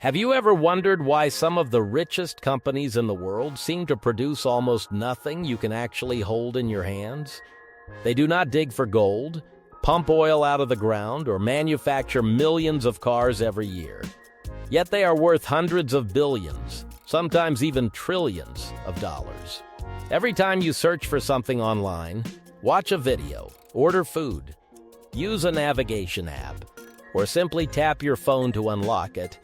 Have you ever wondered why some of the richest companies in the world seem to produce almost nothing you can actually hold in your hands? They do not dig for gold, pump oil out of the ground, or manufacture millions of cars every year. Yet they are worth hundreds of billions, sometimes even trillions of dollars. Every time you search for something online, watch a video, order food, use a navigation app, or simply tap your phone to unlock it,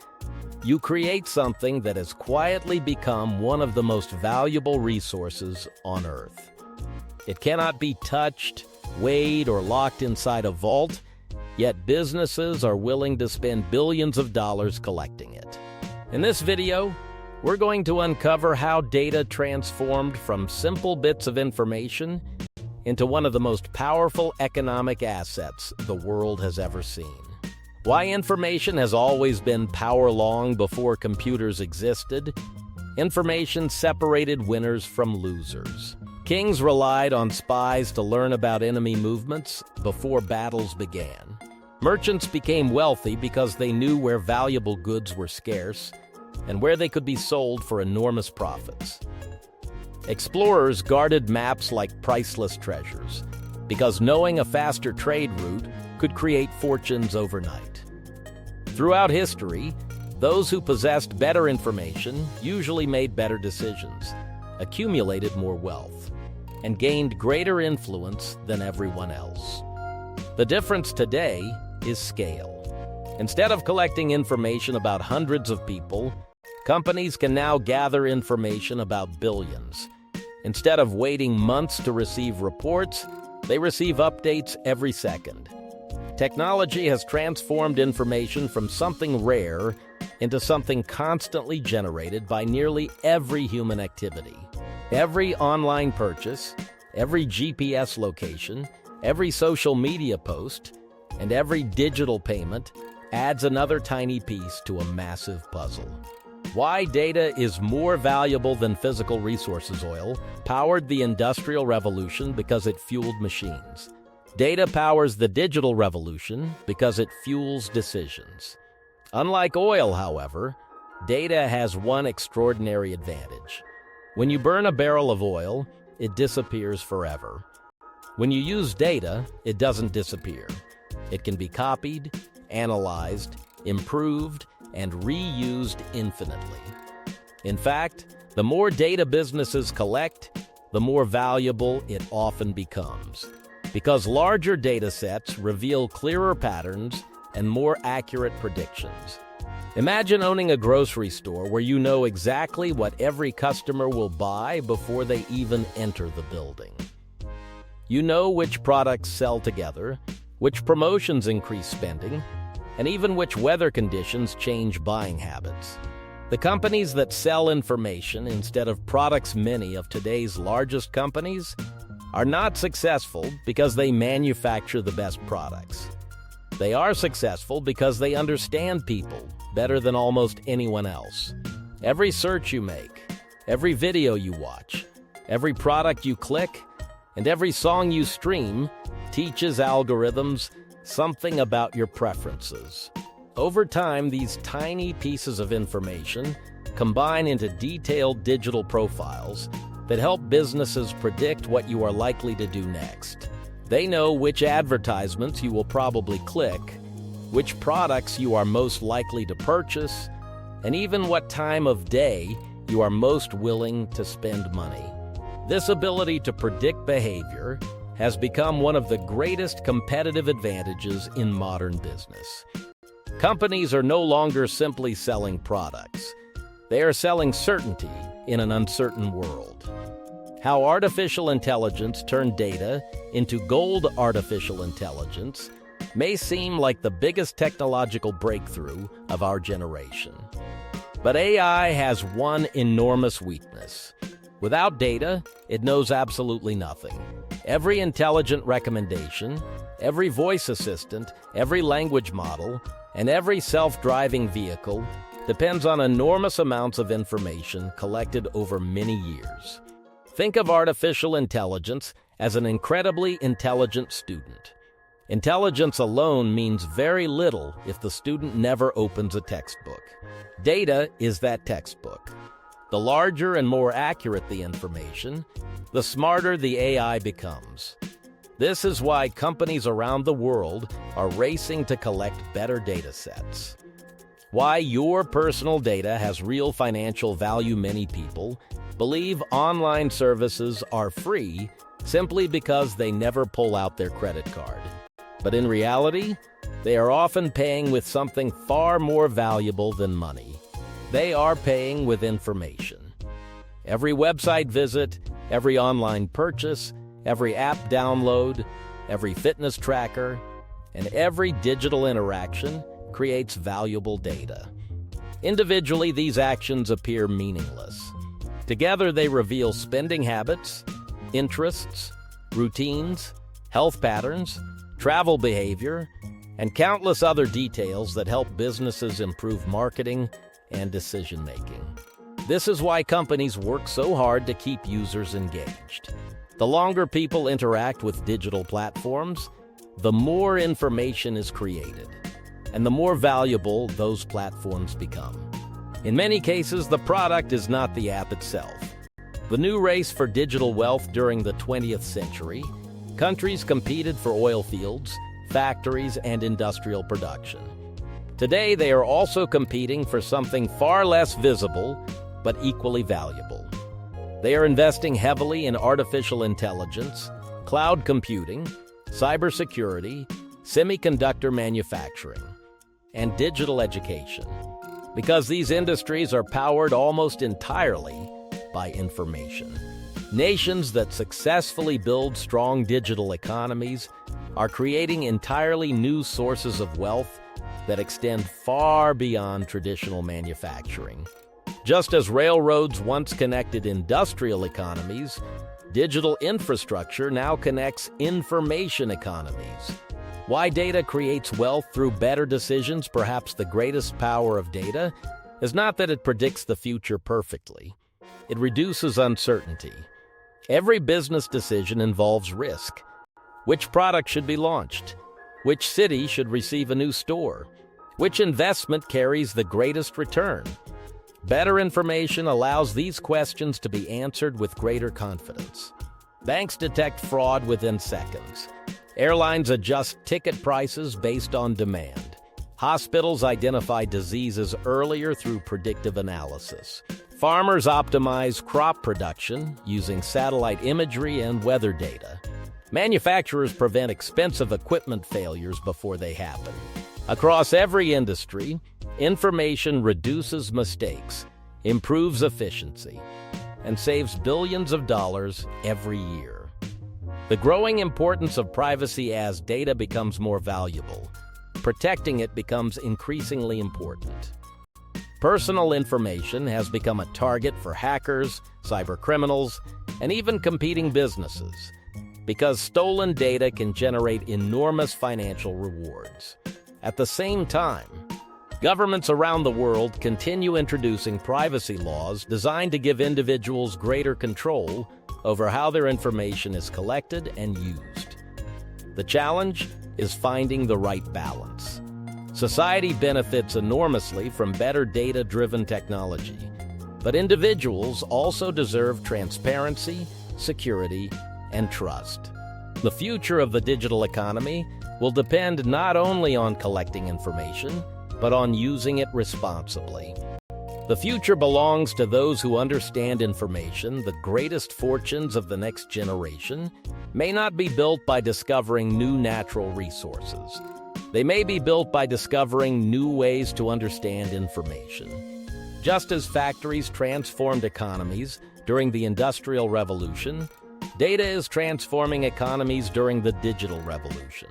you create something that has quietly become one of the most valuable resources on Earth. It cannot be touched, weighed, or locked inside a vault, yet businesses are willing to spend billions of dollars collecting it. In this video, we're going to uncover how data transformed from simple bits of information into one of the most powerful economic assets the world has ever seen. Why information has always been power long before computers existed. Information separated winners from losers. Kings relied on spies to learn about enemy movements before battles began. Merchants became wealthy because they knew where valuable goods were scarce and where they could be sold for enormous profits. Explorers guarded maps like priceless treasures because knowing a faster trade route could create fortunes overnight. Throughout history, those who possessed better information usually made better decisions, accumulated more wealth, and gained greater influence than everyone else. The difference today is scale. Instead of collecting information about hundreds of people, companies can now gather information about billions. Instead of waiting months to receive reports, they receive updates every second. Technology has transformed information from something rare into something constantly generated by nearly every human activity. Every online purchase, every GPS location, every social media post, and every digital payment adds another tiny piece to a massive puzzle. Why data is more valuable than physical resources. Oil powered the Industrial Revolution because it fueled machines. Data powers the digital revolution because it fuels decisions. Unlike oil, however, data has one extraordinary advantage. When you burn a barrel of oil, it disappears forever. When you use data, it doesn't disappear. It can be copied, analyzed, improved, and reused infinitely. In fact, the more data businesses collect, the more valuable it often becomes. Because larger data sets reveal clearer patterns and more accurate predictions. Imagine owning a grocery store where you know exactly what every customer will buy before they even enter the building. You know which products sell together, which promotions increase spending, and even which weather conditions change buying habits. The companies that sell information instead of products, many of today's largest companies, are not successful because they manufacture the best products. They are successful because they understand people better than almost anyone else. Every search you make, every video you watch, every product you click, and every song you stream teaches algorithms something about your preferences. Over time, these tiny pieces of information combine into detailed digital profiles that help businesses predict what you are likely to do next. They know which advertisements you will probably click, which products you are most likely to purchase, and even what time of day you are most willing to spend money. This ability to predict behavior has become one of the greatest competitive advantages in modern business. Companies are no longer simply selling products. They are selling certainty in an uncertain world. How artificial intelligence turned data into gold. Artificial intelligence may seem like the biggest technological breakthrough of our generation. But AI has one enormous weakness. Without data, it knows absolutely nothing. Every intelligent recommendation, every voice assistant, every language model, and every self-driving vehicle depends on enormous amounts of information collected over many years. Think of artificial intelligence as an incredibly intelligent student. Intelligence alone means very little if the student never opens a textbook. Data is that textbook. The larger and more accurate the information, the smarter the AI becomes. This is why companies around the world are racing to collect better data sets. Why your personal data has real financial value. Many people believe online services are free simply because they never pull out their credit card. But in reality, they are often paying with something far more valuable than money. They are paying with information. Every website visit, every online purchase, every app download, every fitness tracker, and every digital interaction creates valuable data. Individually, these actions appear meaningless. Together, they reveal spending habits, interests, routines, health patterns, travel behavior, and countless other details that help businesses improve marketing and decision-making. This is why companies work so hard to keep users engaged. The longer people interact with digital platforms, the more information is created, and the more valuable those platforms become. In many cases, the product is not the app itself. The new race for digital wealth during the 20th century, countries competed for oil fields, factories, and industrial production. Today, they are also competing for something far less visible, but equally valuable. They are investing heavily in artificial intelligence, cloud computing, cybersecurity, semiconductor manufacturing, and digital education, because these industries are powered almost entirely by information. Nations that successfully build strong digital economies are creating entirely new sources of wealth that extend far beyond traditional manufacturing. Just as railroads once connected industrial economies, digital infrastructure now connects information economies. Why data creates wealth through better decisions. Perhaps the greatest power of data is not that it predicts the future perfectly. It reduces uncertainty. Every business decision involves risk. Which product should be launched? Which city should receive a new store? Which investment carries the greatest return? Better information allows these questions to be answered with greater confidence. Banks detect fraud within seconds. Airlines adjust ticket prices based on demand. Hospitals identify diseases earlier through predictive analysis. Farmers optimize crop production using satellite imagery and weather data. Manufacturers prevent expensive equipment failures before they happen. Across every industry, information reduces mistakes, improves efficiency, and saves billions of dollars every year. The growing importance of privacy as data becomes more valuable. Protecting it becomes increasingly important. Personal information has become a target for hackers, cybercriminals, and even competing businesses, because stolen data can generate enormous financial rewards. At the same time, governments around the world continue introducing privacy laws designed to give individuals greater control over how their information is collected and used. The challenge is finding the right balance. Society benefits enormously from better data-driven technology, but individuals also deserve transparency, security, and trust. The future of the digital economy will depend not only on collecting information, but on using it responsibly. The future belongs to those who understand information. The greatest fortunes of the next generation may not be built by discovering new natural resources. They may be built by discovering new ways to understand information. Just as factories transformed economies during the Industrial Revolution, data is transforming economies during the digital revolution.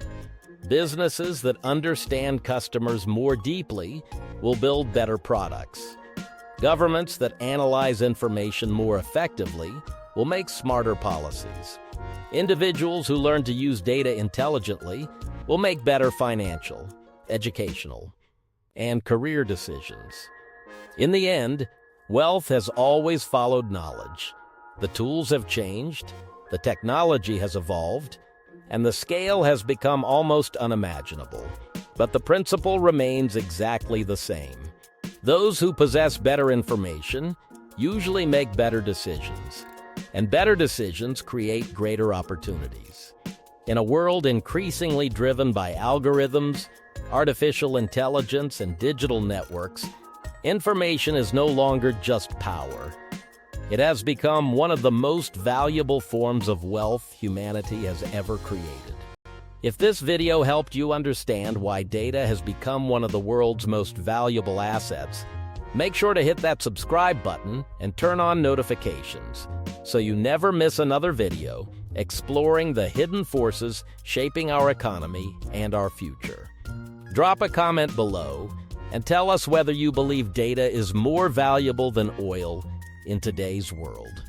Businesses that understand customers more deeply will build better products. Governments that analyze information more effectively will make smarter policies. Individuals who learn to use data intelligently will make better financial, educational, and career decisions. In the end, wealth has always followed knowledge. The tools have changed, the technology has evolved, and the scale has become almost unimaginable. But the principle remains exactly the same. Those who possess better information usually make better decisions, and better decisions create greater opportunities. In a world increasingly driven by algorithms, artificial intelligence, and digital networks, information is no longer just power. It has become one of the most valuable forms of wealth humanity has ever created. If this video helped you understand why data has become one of the world's most valuable assets, make sure to hit that subscribe button and turn on notifications so you never miss another video exploring the hidden forces shaping our economy and our future. Drop a comment below and tell us whether you believe data is more valuable than oil in today's world.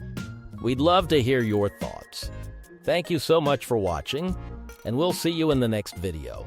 We'd love to hear your thoughts. Thank you so much for watching, and we'll see you in the next video.